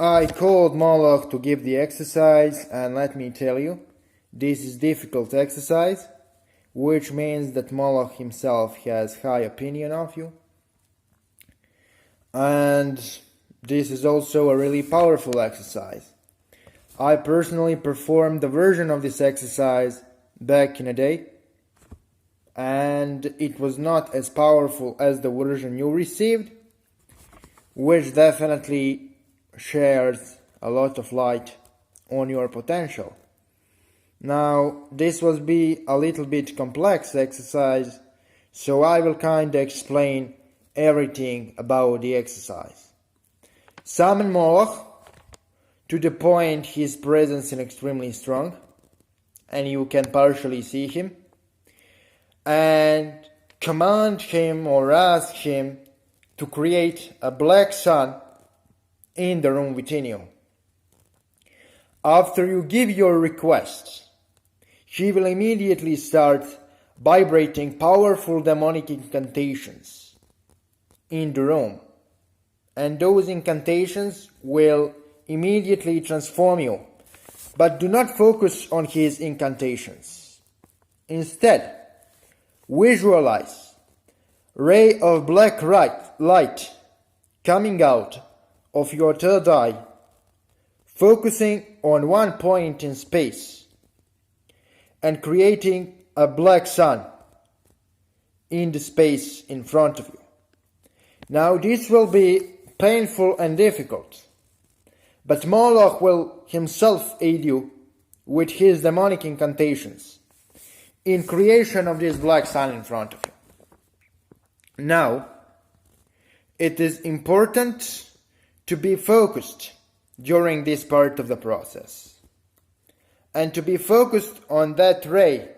I called Moloch to give the exercise, and let me tell you, this is difficult exercise, which means that Moloch himself has high opinion of you. And this is also a really powerful exercise. I personally performed a version of this exercise back in the day, and it was not as powerful as the version you received, which definitely shares a lot of light on your potential. Now, this will be a little bit complex exercise, so I will kinda explain everything about the exercise. Summon Moloch to the point his presence is extremely strong, and you can partially see him, and command him or ask him to create a black sun in the room within you. After you give your request, he will immediately start vibrating powerful demonic incantations in the room, and those incantations will immediately transform you. But do not focus on his incantations. Instead, visualize ray of black light coming out of your third eye, focusing on one point in space and creating a black sun in the space in front of you. Now this will be painful and difficult, but Moloch will himself aid you with his demonic incantations in creation of this black sun in front of you. Now, it is important to be focused during this part of the process, and to be focused on that ray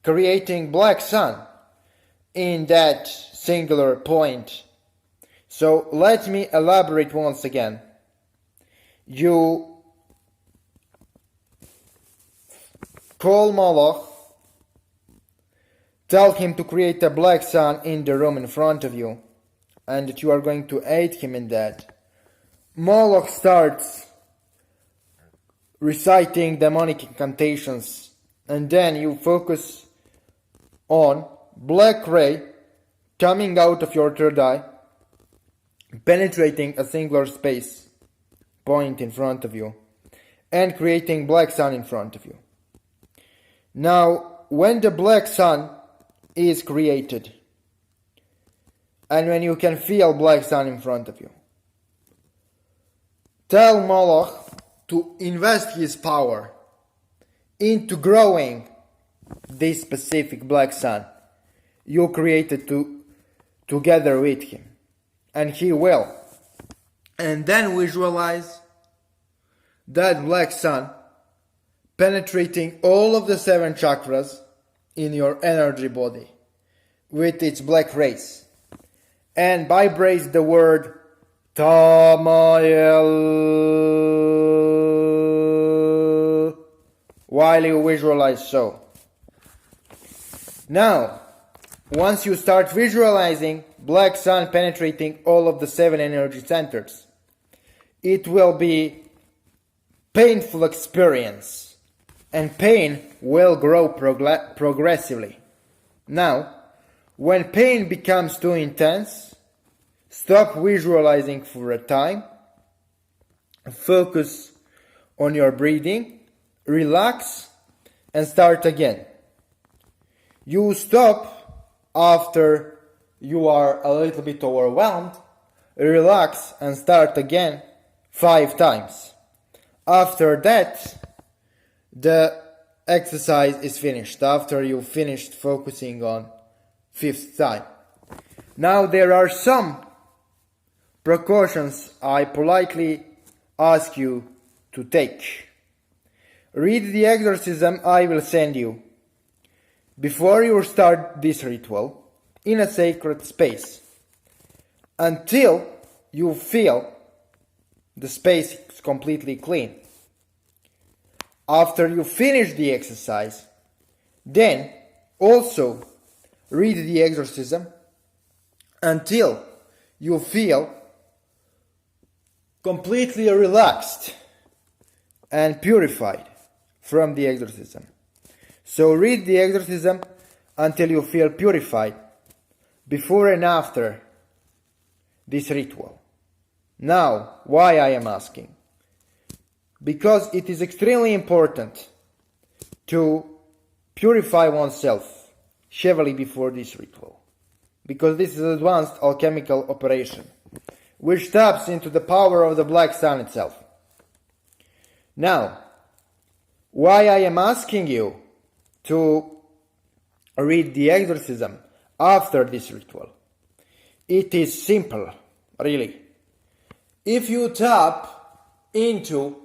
creating black sun in that singular point. So let me elaborate once again. You call Moloch, tell him to create a black sun in the room in front of you, and that you are going to aid him in that. Moloch starts reciting demonic incantations, and then you focus on black ray coming out of your third eye, penetrating a singular space point in front of you, and creating black sun in front of you. Now, when the black sun is created, and when you can feel black sun in front of you, tell Moloch to invest his power into growing this specific black sun you created together with him, and he will. And then visualize that black sun penetrating all of the 7 chakras in your energy body with its black rays, and vibrate the word Tamael while you visualize so. Now, once you start visualizing black sun penetrating all of the 7 energy centers, it will be painful experience, and pain will grow progressively. Now, when pain becomes too intense, stop visualizing for a time, focus on your breathing, relax, and start again. You stop after you are a little bit overwhelmed, relax and start again 5 times. After that, the exercise is finished, after you finished focusing on 5th time. Now there are some precautions I politely ask you to take. Read the exorcism I will send you before you start this ritual in a sacred space, until you feel the space is completely clean. After you finish the exercise, then also read the exorcism until you feel completely relaxed and purified from the exorcism. So read the exorcism until you feel purified before and after this ritual. Now, why I am asking? Because it is extremely important to purify oneself heavily before this ritual. Because this is an advanced alchemical operation, which taps into the power of the black sun itself. Now, why I am asking you to read the exorcism after this ritual? It is simple, really. If you tap into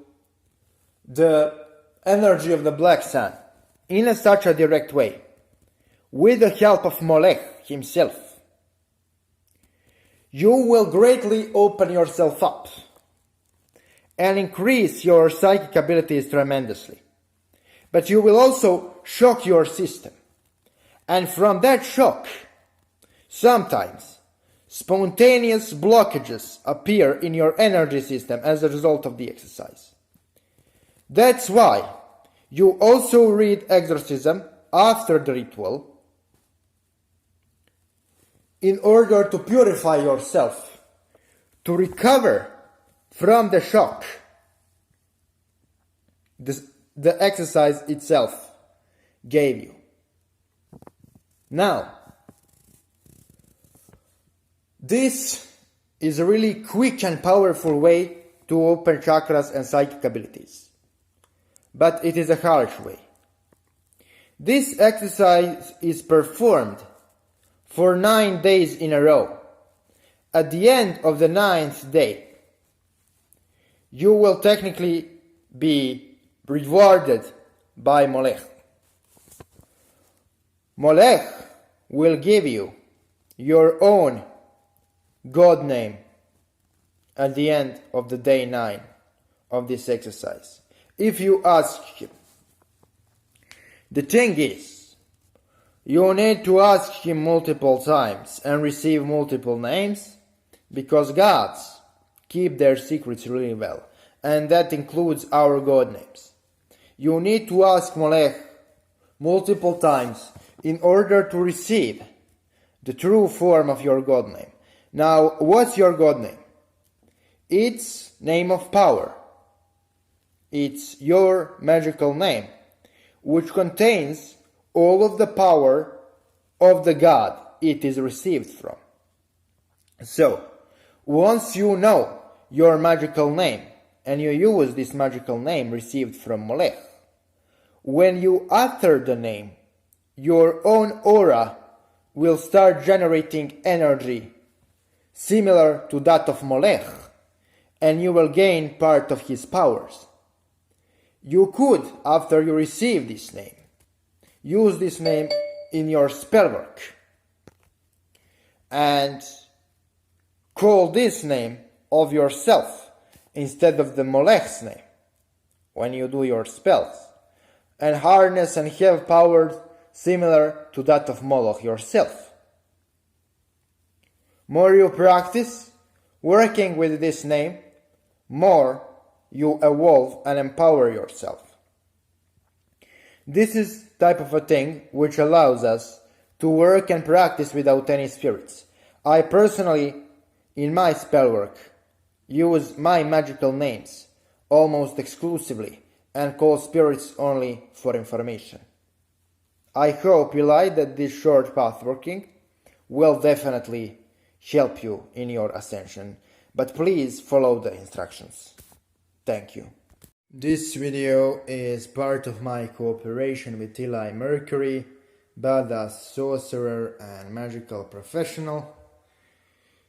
the energy of the black sun in such a direct way, with the help of Molech himself, you will greatly open yourself up and increase your psychic abilities tremendously. But you will also shock your system. And from that shock, sometimes spontaneous blockages appear in your energy system as a result of the exercise. That's why you also read exorcism after the ritual in order to purify yourself, to recover from the shock the exercise itself gave you. Now, this is a really quick and powerful way to open chakras and psychic abilities. But it is a harsh way. This exercise is performed for 9 days in a row. At the end of the 9th day, you will technically be rewarded by Molech. Molech will give you your own God name at the end of the day 9 of this exercise, if you ask him. The thing is, you need to ask him multiple times and receive multiple names, because gods keep their secrets really well, and that includes our God names. You need to ask Molech multiple times in order to receive the true form of your God name. Now, what's your God name? It's name of power. It's your magical name, which contains all of the power of the God it is received from. So, once you know your magical name, and you use this magical name received from Molech, when you utter the name, your own aura will start generating energy similar to that of Molech, and you will gain part of his powers. You could, after you receive this name, use this name in your spellwork and call this name of yourself instead of the Molech's name when you do your spells, and harness and have powers similar to that of Moloch yourself. More you practice working with this name, more you evolve and empower yourself. This is type of a thing which allows us to work and practice without any spirits. I personally, in my spellwork, use my magical names almost exclusively and call spirits only for information. I hope, Eli, that this short path working will definitely help you in your ascension, but please follow the instructions. Thank you. This video is part of my cooperation with Eli Mercury, badass sorcerer and magical professional.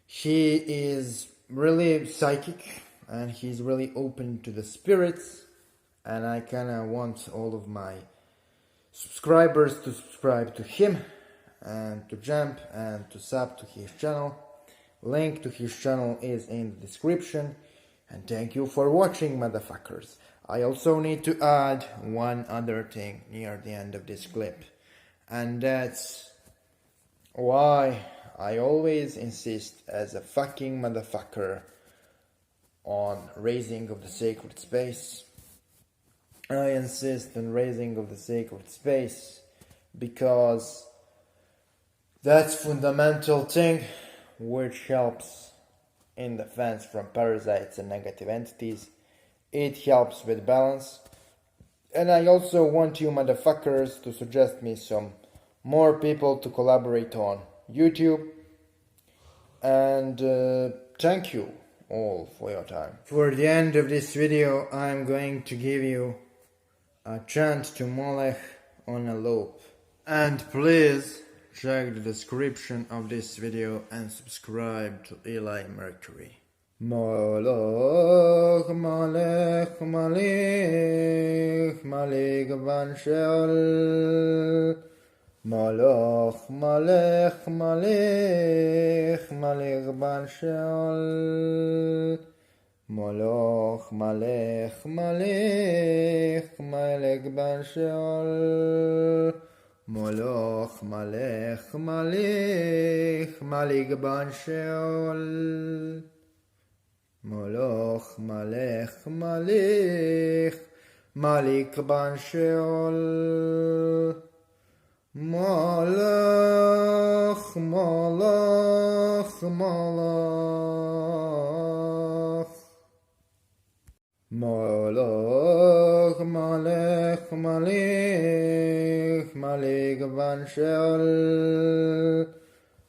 He is really psychic and he's really open to the spirits, and I kinda want all of my subscribers to subscribe to him and to jump and to sub to his channel. Link to his channel is in the description. And thank you for watching, motherfuckers. I also need to add one other thing near the end of this clip, and that's why I always insist as a fucking motherfucker on raising of the sacred space. I insist on raising of the sacred space because that's fundamental thing which helps in defense from parasites and negative entities. It helps with balance. And I also want you motherfuckers to suggest me some more people to collaborate on YouTube. And thank you all for your time. For the end of this video, I'm going to give you a chant to Molech on a loop. And please check the description of this video and subscribe to Eli Mercury. Molech, Molech, Molech, Molech van Chanell. Molech, Molech, Molech, Molech van Chanell. Molech, Molech, Molech, Molech van Chanell. Molech, Molech, Molech, Molech van Chanell. Molech, Molech, Molech, Molech van Chanell. Molech, Molech, Molech. Molech, Molech, Molech, Molech van Chanell.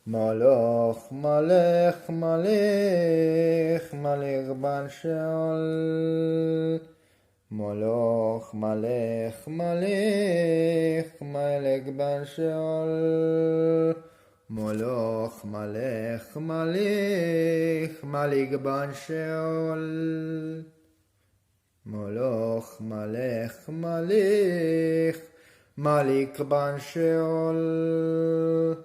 Molech, Molech, Molech, Molech van Chanell. Molech, Molech, Molech, Molech van Chanell. Molech, Molech, Molech, Molech van Chanell. Molech, Molech, Molech, Molech van Chanell.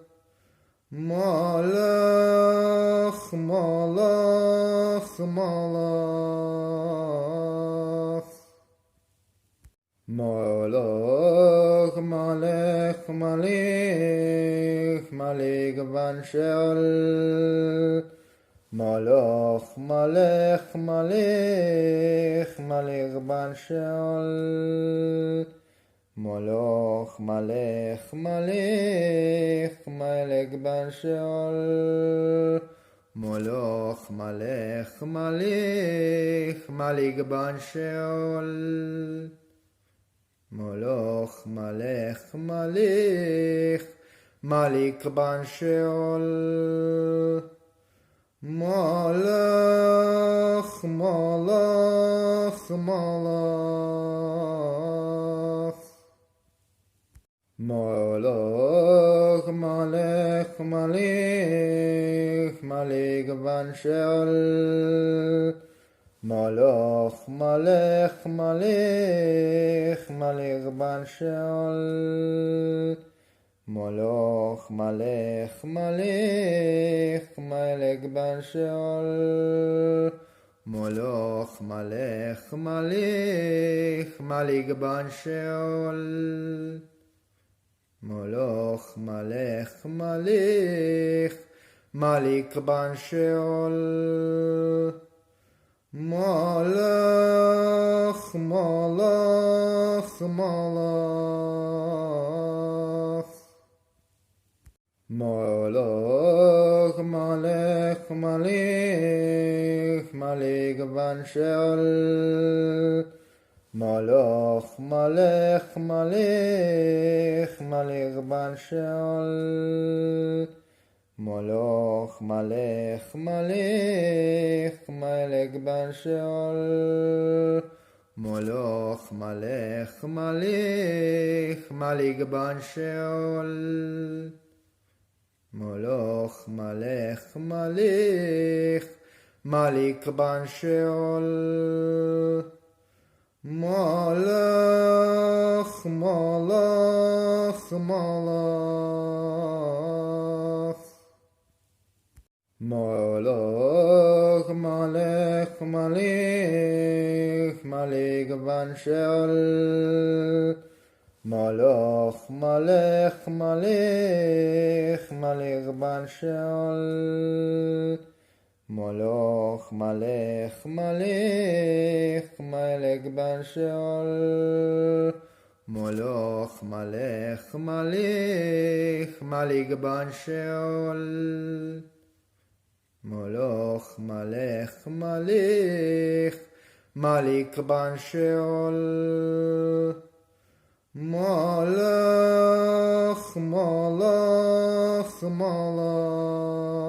Molech, Molech, Molech. Molech, Molech, Molech, Molech van Chanell. Molech, Molech, Molech, Molech van Chanell. Molech, Molech, Molech, Molech van Chanell. Molech, Molech, Molech, Molech van Chanell. Molech, Molech, Molech, Molech van Chanell. Molech, Molech, Molech. Molech, Molech, Molech, Molech van Chanell. Molech, Molech, Molech, Molech van Chanell. Molech, Molech, Molech, Molech van Chanell. Molech, Molech, Molech, Molech van Chanell. Molech, Molech, Molech, Molech van Chanell. Molech, Molech, Molech. Molech, Molech, Molech, Molech van Chanell. Molech, Molech, Molech, Molech van Chanell. Molech, Molech, Molech, Molech van Chanell. Molech, Molech, Molech, Molech van Chanell. Molech, Molech, Molech, Molech van Chanell. Molech, Molech, Molech. Molech, Molech, Molech, Molech van Chanell. Molech, Molech, Molech, Molech van Chanell. מולוך מלך מלך מלך בן שאול מולוך מלך מלך מלך בן שאול מולוך מלך מלך מלך בן שאול מלך מלך מלך